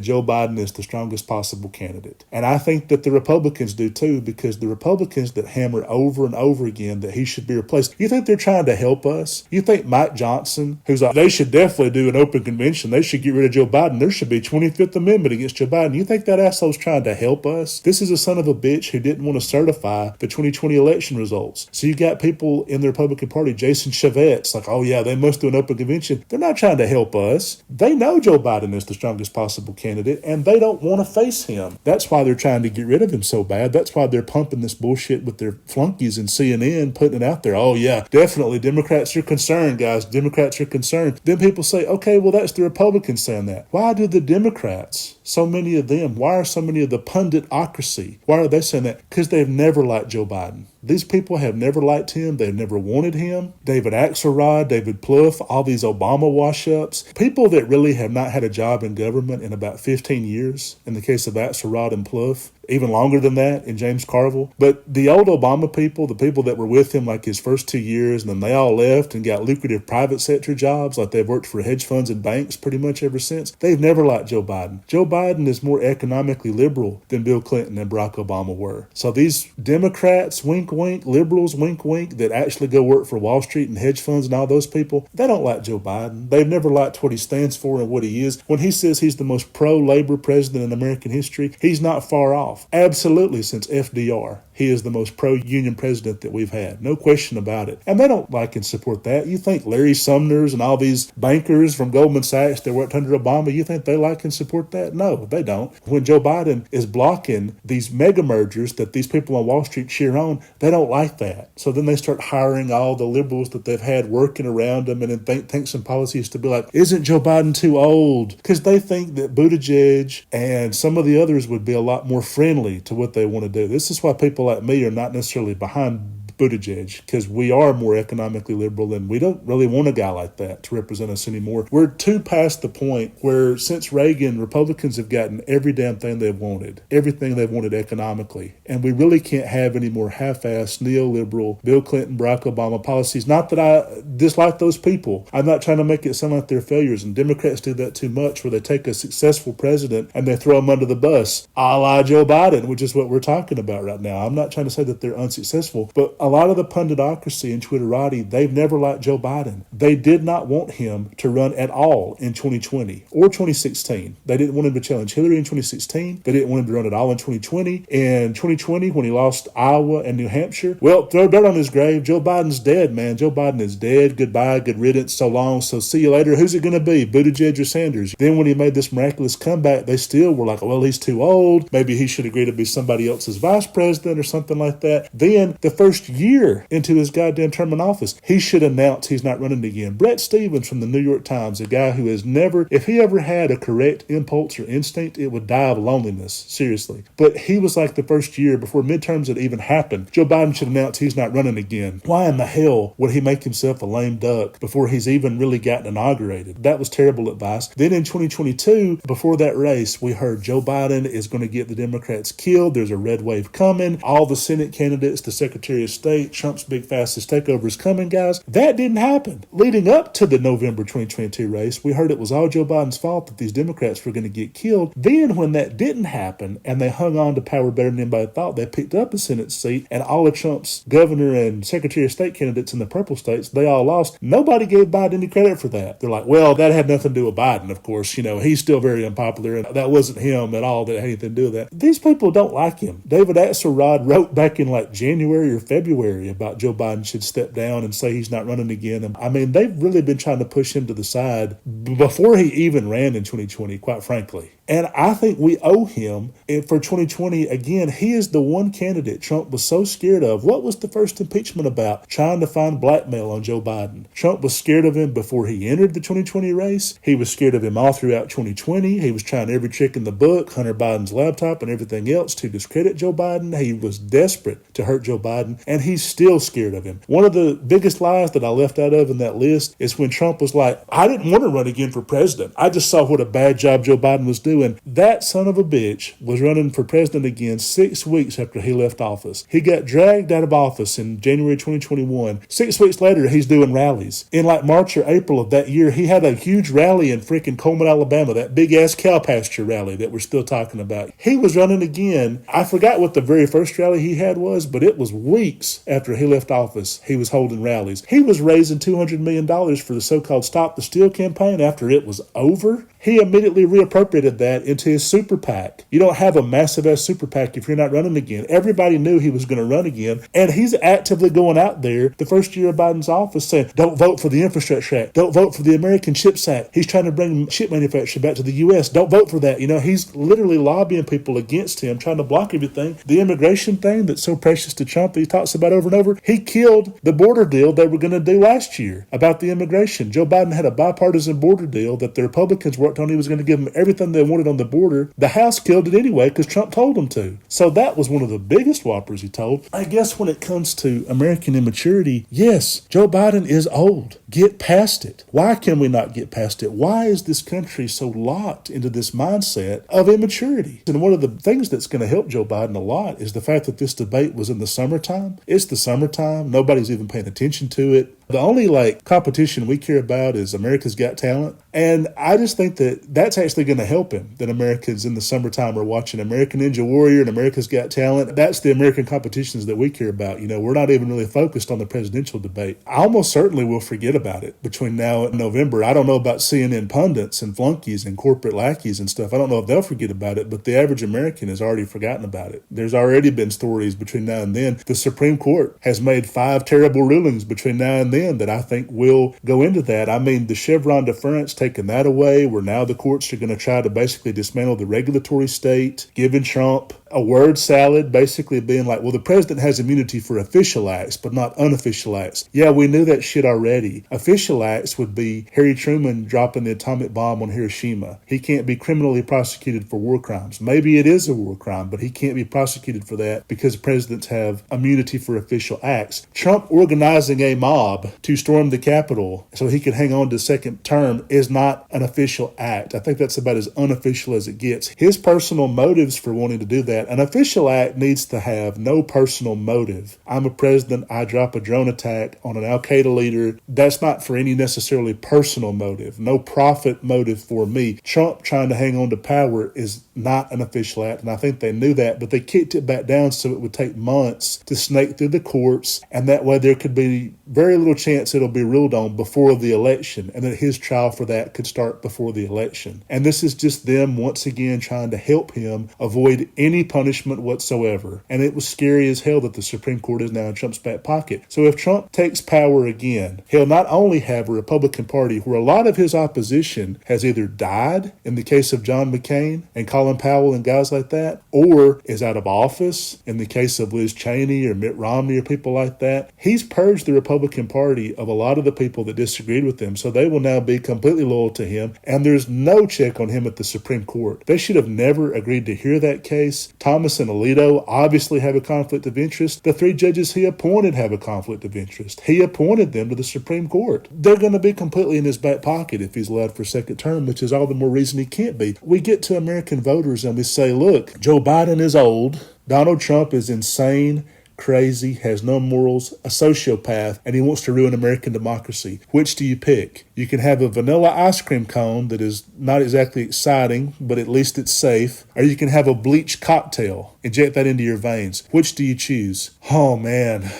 Joe Biden is the strongest possible candidate. And I think that the Republicans do too, because the Republicans that hammer over and over again that he should be replaced, you think they're trying to help us? You think Mike Johnson, who's like, they should definitely do an open convention. They should get rid of Joe Biden. There should be 25th Amendment against Joe Biden. You think that asshole's trying to help us? This is a son of a bitch who didn't want to certify the 2020 election results. So you got people in the Republican Party, Jason Chavette's like, oh yeah, they must do an open convention. They're not trying to help us. They know Joe Biden is the strongest possible candidate, and they don't want to face him. That's why they're trying to get rid of him so bad. That's why they're pumping this bullshit with their flunkies in CNN, putting it out there. Oh yeah, definitely Democrats are concerned, guys. Democrats are concerned. Then people say, okay, well, that's the Republicans saying that. Why do the Democrats, so many of them, why are so many of the punditocracy, why are they saying that? Because they've never liked Joe Biden. These people have never liked him. They've never wanted him. David Axelrod, David Plouffe, all these Obama wash-ups. People that really have not had a job in government in about 15 years, in the case of Axelrod and Plouffe, even longer than that in James Carville. But the old Obama people, the people that were with him like his first 2 years, and then they all left and got lucrative private sector jobs, like they've worked for hedge funds and banks pretty much ever since. They've never liked Joe Biden. Joe Biden is more economically liberal than Bill Clinton and Barack Obama were. So these Democrats, wink, wink, liberals, wink, wink, that actually go work for Wall Street and hedge funds and all those people, they don't like Joe Biden. They've never liked what he stands for and what he is. When he says he's the most pro-labor president in American history, he's not far off. Absolutely, since FDR. He is the most pro-union president that we've had. No question about it. And they don't like and support that. You think Larry Sumner's and all these bankers from Goldman Sachs that worked under Obama, you think they like and support that? No, they don't. When Joe Biden is blocking these mega mergers that these people on Wall Street cheer on, they don't like that. So then they start hiring all the liberals that they've had working around them and in think tanks and policies to be like, isn't Joe Biden too old? Because they think that Buttigieg and some of the others would be a lot more friendly to what they want to do. This is why people like me are not necessarily behind Buttigieg, because we are more economically liberal and we don't really want a guy like that to represent us anymore. We're too past the point where since Reagan, Republicans have gotten every damn thing they've wanted, everything they've wanted economically, and we really can't have any more half-assed neoliberal Bill Clinton, Barack Obama policies. Not that I dislike those people. I'm not trying to make it sound like they're failures, and Democrats do that too much, where they take a successful president and they throw him under the bus, a la Joe Biden, which is what we're talking about right now. I'm not trying to say that they're unsuccessful, but a lot of the punditocracy and Twitterati, they've never liked Joe Biden. They did not want him to run at all in 2020 or 2016. They didn't want him to challenge Hillary in 2016. They didn't want him to run at all in 2020. In 2020, when he lost Iowa and New Hampshire, well, throw dirt on his grave. Joe Biden's dead, man. Joe Biden is dead. Goodbye, good riddance, so long. So see you later. Who's it going to be? Buttigieg or Sanders? Then when he made this miraculous comeback, they still were like, well, he's too old. Maybe he should agree to be somebody else's vice president or something like that. Then the first year into his goddamn term in office, he should announce he's not running again. Brett Stevens from the New York Times, a guy who has never, if he ever had a correct impulse or instinct, it would die of loneliness, seriously. But he was like the first year before midterms had even happened, Joe Biden should announce he's not running again. Why in the hell would he make himself a lame duck before he's even really gotten inaugurated? That was terrible advice. Then in 2022, before that race, we heard Joe Biden is going to get the Democrats killed. There's a red wave coming. All the Senate candidates, the Secretary of State, Trump's big fastest takeover is coming, guys. That didn't happen. Leading up to the November 2022 race, we heard it was all Joe Biden's fault that these Democrats were going to get killed. Then when that didn't happen and they hung on to power better than anybody thought, they picked up a Senate seat, and all of Trump's governor and Secretary of State candidates in the purple states, they all lost. Nobody gave Biden any credit for that. They're like, well, that had nothing to do with Biden, of course. You know, he's still very unpopular, and that wasn't him at all that had anything to do with that. These people don't like him. David Axelrod wrote back in like January or February about Joe Biden should step down and say he's not running again. And I mean, they've really been trying to push him to the side before he even ran in 2020, quite frankly. And I think we owe him for 2020. Again, he is the one candidate Trump was so scared of. What was the first impeachment about? Trying to find blackmail on Joe Biden. Trump was scared of him before he entered the 2020 race. He was scared of him all throughout 2020. He was trying every trick in the book, Hunter Biden's laptop and everything else, to discredit Joe Biden. He was desperate to hurt Joe Biden, and he's still scared of him. One of the biggest lies that I left out of in that list is when Trump was like, I didn't want to run again for president. I just saw what a bad job Joe Biden was doing. That son of a bitch was running for president again 6 weeks after he left office. He got dragged out of office in January 2021. 6 weeks later, he's doing rallies. In like March or April of that year, he had a huge rally in freaking Coleman, Alabama, that big-ass cow pasture rally that we're still talking about. He was running again. I forgot what the very first rally he had was, but it was weeks months after he left office, he was holding rallies. He was raising $200 million for the so-called Stop the Steal campaign after it was over. He immediately reappropriated that into his super PAC. You don't have a massive-ass super PAC if you're not running again. Everybody knew he was going to run again, and he's actively going out there the first year of Biden's office saying, don't vote for the Infrastructure Act. Don't vote for the American Chips Act. He's trying to bring chip manufacturing back to the U.S. Don't vote for that. He's literally lobbying people against him, trying to block everything. The immigration thing that's so precious to Trump that he talks about over and over, he killed the border deal they were going to do last year about the immigration. Joe Biden had a bipartisan border deal that the Republicans worked on. He was going to give them everything they wanted on the border. The House killed it anyway because Trump told them to. So that was one of the biggest whoppers he told. I guess when it comes to American immaturity, yes, Joe Biden is old. Get past it. Why can we not get past it? Why is this country so locked into this mindset of immaturity? And one of the things that's going to help Joe Biden a lot is the fact that this debate was in the summertime. It's the summertime. Nobody's even paying attention to it. The only competition we care about is America's Got Talent. And I just think that that's actually going to help him, that Americans in the summertime are watching American Ninja Warrior and America's Got Talent. That's the American competitions that we care about. We're not even really focused on the presidential debate. I almost certainly will forget about it between now and November. I don't know about CNN pundits and flunkies and corporate lackeys and stuff. I don't know if they'll forget about it, but the average American has already forgotten about it. There's already been stories between now and then. The Supreme Court has made 5 terrible rulings between now and then that I think will go into that. I mean, the Chevron deference, taking that away, where now the courts are going to try to basically dismantle the regulatory state, giving Trump a word salad, basically being like, well, the president has immunity for official acts, but not unofficial acts. Yeah, we knew that shit already. Official acts would be Harry Truman dropping the atomic bomb on Hiroshima. He can't be criminally prosecuted for war crimes. Maybe it is a war crime, but he can't be prosecuted for that because presidents have immunity for official acts. Trump organizing a mob to storm the Capitol so he could hang on to second term is not an official act. I think that's about as unofficial as it gets. His personal motives for wanting to do that, an official act needs to have no personal motive. I'm a president, I drop a drone attack on an Al-Qaeda leader. That's not for any necessarily personal motive, no profit motive for me. Trump trying to hang on to power is not an official act, and I think they knew that, but they kicked it back down so it would take months to snake through the courts, and that way there could be very little chance it'll be ruled on before the election, and that his trial for that could start before the election. And this is just them once again trying to help him avoid any punishment whatsoever. And it was scary as hell that the Supreme Court is now in Trump's back pocket. So if Trump takes power again, he'll not only have a Republican Party where a lot of his opposition has either died, in the case of John McCain and Colin Powell and guys like that, or is out of office, in the case of Liz Cheney or Mitt Romney or people like that. He's purged the Republican Party of a lot of the people that disagreed with him, so they will now be completely loyal to him, and there's no check on him at the Supreme Court. They should have never agreed to hear that case. Thomas and Alito obviously have a conflict of interest. The 3 judges he appointed have a conflict of interest. He appointed them to the Supreme Court. They're going to be completely in his back pocket if he's allowed for a second term, which is all the more reason he can't be. We get to American voters and we say, look, Joe Biden is old. Donald Trump is insane, crazy, has no morals, a sociopath, and he wants to ruin American democracy. Which do you pick? You can have a vanilla ice cream cone that is not exactly exciting, but at least it's safe, or you can have a bleach cocktail. Inject that into your veins. Which do you choose? Oh, man.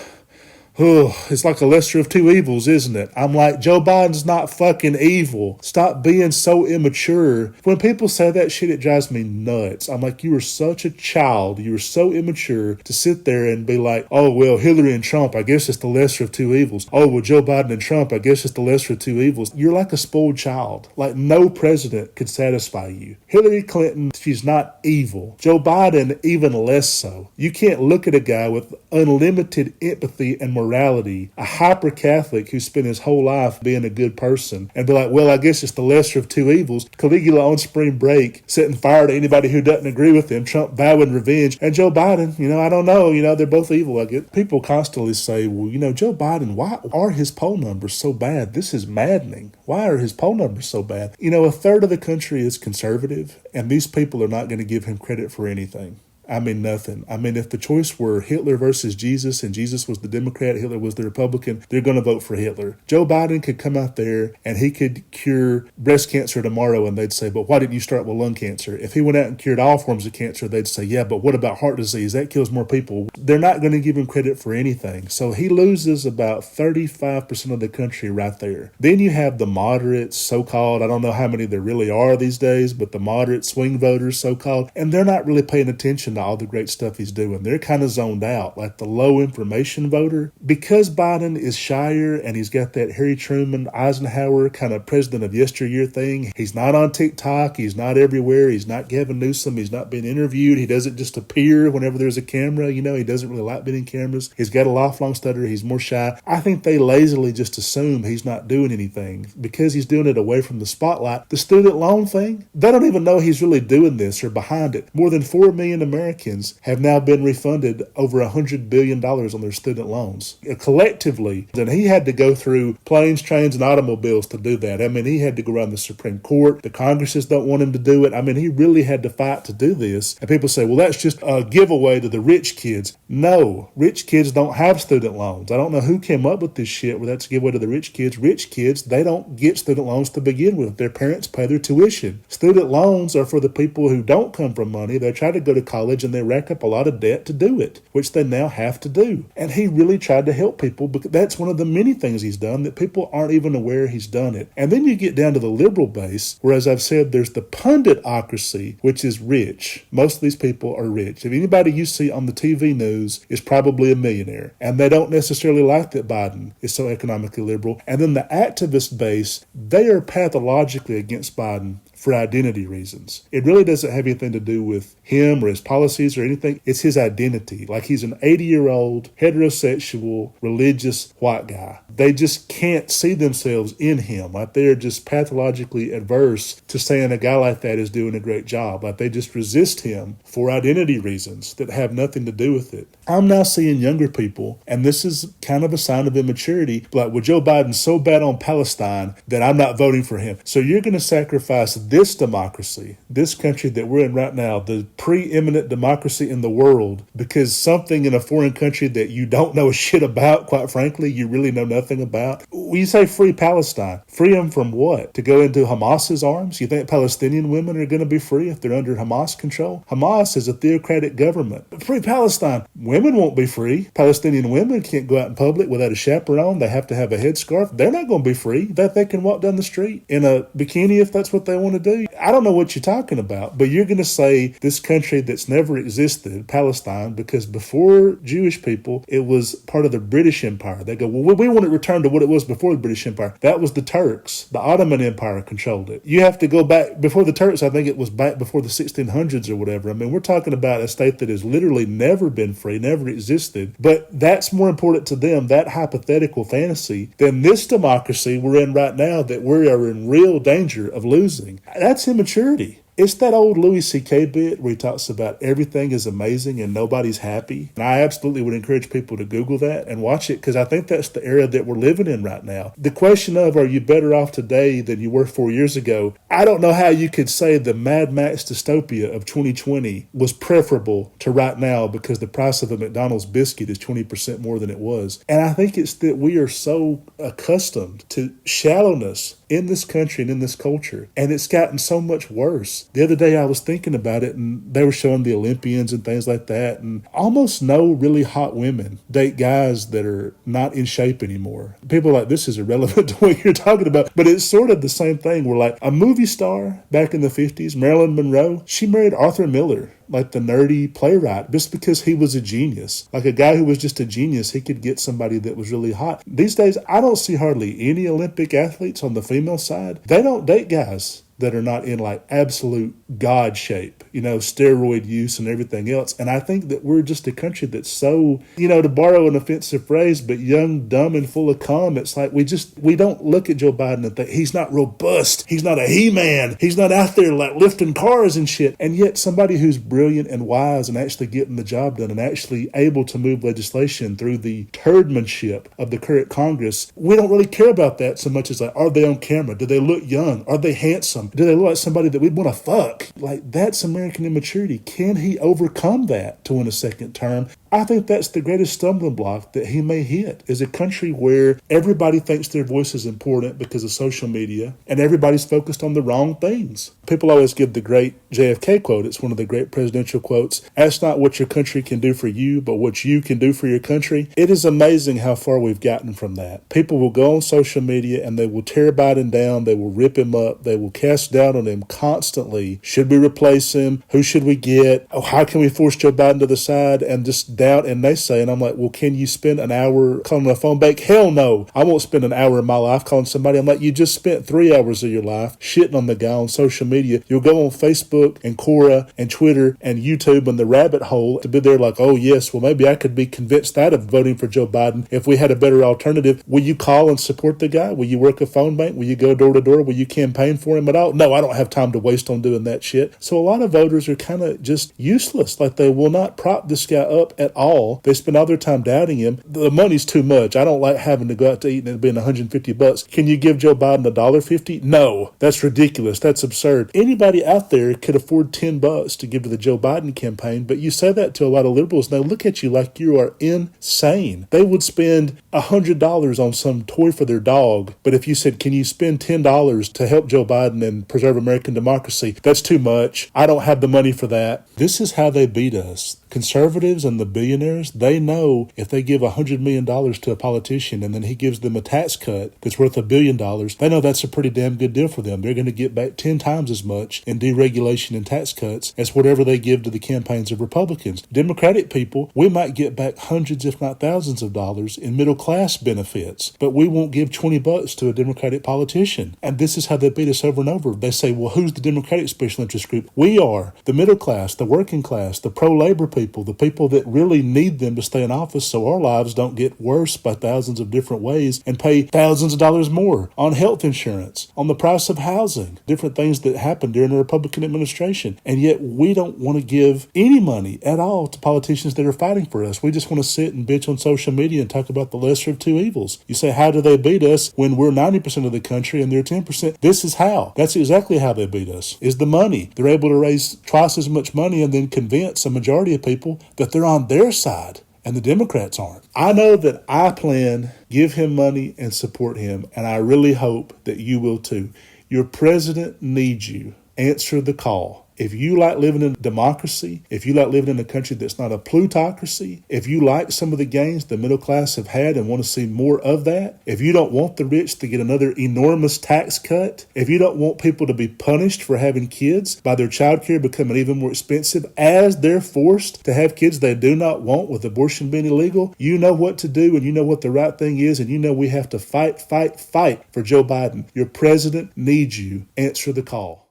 It's like a lesser of two evils, isn't it? I'm like, Joe Biden's not fucking evil. Stop being so immature. When people say that shit, it drives me nuts. I'm like, you are such a child. You are so immature to sit there and be like, oh, well, Hillary and Trump, I guess it's the lesser of two evils. Oh, well, Joe Biden and Trump, I guess it's the lesser of two evils. You're like a spoiled child. Like no president could satisfy you. Hillary Clinton, she's not evil. Joe Biden, even less so. You can't look at a guy with unlimited empathy and morality, a hyper-Catholic who spent his whole life being a good person, and be like, well, I guess it's the lesser of two evils. Caligula on spring break, setting fire to anybody who doesn't agree with him, Trump vowing revenge, and Joe Biden, I don't know, they're both evil. I get people constantly say, well, Joe Biden, why are his poll numbers so bad? This is maddening. Why are his poll numbers so bad? A third of the country is conservative, and these people are not going to give him credit for anything. I mean, nothing. I mean, if the choice were Hitler versus Jesus and Jesus was the Democrat, Hitler was the Republican, they're going to vote for Hitler. Joe Biden could come out there and he could cure breast cancer tomorrow and they'd say, but why didn't you start with lung cancer? If he went out and cured all forms of cancer, they'd say, yeah, but what about heart disease? That kills more people. They're not going to give him credit for anything. So he loses about 35% of the country right there. Then you have the moderates, so-called, I don't know how many there really are these days, but the moderate swing voters, so-called, and they're not really paying attention to all the great stuff he's doing. They're kind of zoned out, like the low information voter. Because Biden is shyer and he's got that Harry Truman, Eisenhower kind of president of yesteryear thing, he's not on TikTok, he's not everywhere, he's not Gavin Newsom, he's not being interviewed, he doesn't just appear whenever there's a camera, he doesn't really like being in cameras, he's got a lifelong stutter, he's more shy. I think they lazily just assume he's not doing anything because he's doing it away from the spotlight. The student loan thing, they don't even know he's really doing this or behind it. More than 4 million Americans have now been refunded over $100 billion on their student loans. Collectively, and he had to go through planes, trains, and automobiles to do that. I mean, he had to go around the Supreme Court. The Congresses don't want him to do it. I mean, he really had to fight to do this. And people say, well, that's just a giveaway to the rich kids. No, rich kids don't have student loans. I don't know who came up with this shit where that's a giveaway to the rich kids. Rich kids, they don't get student loans to begin with. Their parents pay their tuition. Student loans are for the people who don't come from money. They try to go to college and they rack up a lot of debt to do it, which they now have to do. And he really tried to help people because that's one of the many things he's done that people aren't even aware he's done it. And then you get down to the liberal base, where, as I've said, there's the punditocracy, which is rich. Most of these people are rich. If anybody you see on the TV news is probably a millionaire, and they don't necessarily like that Biden is so economically liberal. And then the activist base, they are pathologically against Biden for identity reasons. It really doesn't have anything to do with him or his policies or anything. It's his identity. Like he's an 80-year-old, heterosexual, religious white guy. They just can't see themselves in him. Like they're just pathologically adverse to saying a guy like that is doing a great job. Like they just resist him for identity reasons that have nothing to do with it. I'm now seeing younger people, and this is kind of a sign of immaturity, like, well, Joe Biden's so bad on Palestine that I'm not voting for him. So you're going to sacrifice this democracy, this country that we're in right now, the preeminent democracy in the world, because something in a foreign country that you don't know a shit about, quite frankly, you really know nothing about. When you say free Palestine, free them from what? To go into Hamas's arms? You think Palestinian women are going to be free if they're under Hamas control? Hamas is a theocratic government. But free Palestine, women won't be free. Palestinian women can't go out in public without a chaperone. They have to have a headscarf. They're not going to be free. That they can walk down the street in a bikini if that's what they want to do. I don't know what you're talking about, but you're going to say this country that's never existed, Palestine, because before Jewish people, it was part of the British Empire. They go, well, we want to return to what it was before the British Empire. That was the Turks. The Ottoman Empire controlled it. You have to go back before the Turks. I think it was back before the 1600s or whatever. I mean, we're talking about a state that has literally never been free, never existed, but that's more important to them, that hypothetical fantasy, than this democracy we're in right now that we are in real danger of losing. That's immaturity. It's that old Louis C.K. bit where he talks about everything is amazing and nobody's happy. And I absolutely would encourage people to Google that and watch it, because I think that's the era that we're living in right now. The question of, are you better off today than you were 4 years ago? I don't know how you could say the Mad Max dystopia of 2020 was preferable to right now because the price of a McDonald's biscuit is 20% more than it was. And I think it's that we are so accustomed to shallowness in this country and in this culture, and it's gotten so much worse. The other day I was thinking about it, and they were showing the Olympians and things like that, and almost no really hot women date guys that are not in shape anymore. People are like, this is irrelevant to what you're talking about, but it's sort of the same thing. We're like, a movie star back in the 50s, Marilyn Monroe, she married Arthur Miller, like the nerdy playwright, just because he was a genius. Like a guy who was just a genius, he could get somebody that was really hot. These days, I don't see hardly any Olympic athletes on the female side. They don't date guys that are not in like absolute God shape, steroid use and everything else. And I think that we're just a country that's so, to borrow an offensive phrase, but young, dumb, and full of cum. It's like we don't look at Joe Biden and think he's not robust. He's not a he-man. He's not out there like lifting cars and shit. And yet somebody who's brilliant and wise and actually getting the job done and actually able to move legislation through the turdmanship of the current Congress, we don't really care about that so much as like, are they on camera? Do they look young? Are they handsome? handsome? Do they look like somebody that we'd want to fuck? Like, that's American immaturity. Can he overcome that to win a second term? I think that's the greatest stumbling block that he may hit, is a country where everybody thinks their voice is important because of social media, and everybody's focused on the wrong things. People always give the great JFK quote. It's one of the great presidential quotes. Ask not what your country can do for you, but what you can do for your country. It is amazing how far we've gotten from that. People will go on social media and they will tear Biden down. They will rip him up. They will cast doubt on him constantly. Should we replace him? Who should we get? Oh, how can we force Joe Biden to the side? And just doubt and naysay. And I'm like, well, can you spend an hour calling a phone bank? Hell no. I won't spend an hour of my life calling somebody. I'm like, you just spent 3 hours of your life shitting on the guy on social media. You'll go on Facebook and Quora and Twitter and YouTube and the rabbit hole to be there like, oh yes, well maybe I could be convinced out of voting for Joe Biden if we had a better alternative. Will you call and support the guy? Will you work a phone bank? Will you go door to door? Will you campaign for him at all? No, I don't have time to waste on doing that shit. So a lot of voters are kind of just useless. Like, they will not prop this guy up at all. They spend all their time doubting him. The money's too much. I don't like having to go out to eat and it being $150. Can you give Joe Biden $1.50? No, that's ridiculous. That's absurd. Anybody out there could afford $10 to give to the Joe Biden campaign, but you say that to a lot of liberals and they look at you like you are insane. They would spend $100 on some toy for their dog, but if you said, can you spend $10 to help Joe Biden and preserve American democracy? That's too much. I don't have the money for that. This is how they beat us. Conservatives and the billionaires, they know if they give $100 million to a politician and then he gives them a tax cut that's worth $1 billion, they know that's a pretty damn good deal for them. They're going to get back 10 times as much in deregulation and tax cuts as whatever they give to the campaigns of Republicans. Democratic people, we might get back hundreds, if not thousands of dollars in middle class benefits, but we won't give $20 to a Democratic politician. And this is how they beat us over and over. They say, well, who's the Democratic special interest group? We are. The middle class, the working class, the pro-labor people, the people that really need them to stay in office so our lives don't get worse by thousands of different ways and pay thousands of dollars more on health insurance, on the price of housing, different things that happened during the Republican administration. And yet we don't want to give any money at all to politicians that are fighting for us. We just want to sit and bitch on social media and talk about the lesser of two evils. You say, how do they beat us when we're 90% of the country and they're 10%? This is how. That's exactly how they beat us, is the money. They're able to raise twice as much money and then convince a majority of people that they're on their side and the Democrats aren't. I know that I plan give him money and support him, and I really hope that you will too. Your president needs you. Answer the call. If you like living in democracy, if you like living in a country that's not a plutocracy, if you like some of the gains the middle class have had and want to see more of that, if you don't want the rich to get another enormous tax cut, if you don't want people to be punished for having kids by their child care becoming even more expensive as they're forced to have kids they do not want with abortion being illegal, you know what to do and you know what the right thing is, and you know we have to fight for Joe Biden. Your president needs you. Answer the call.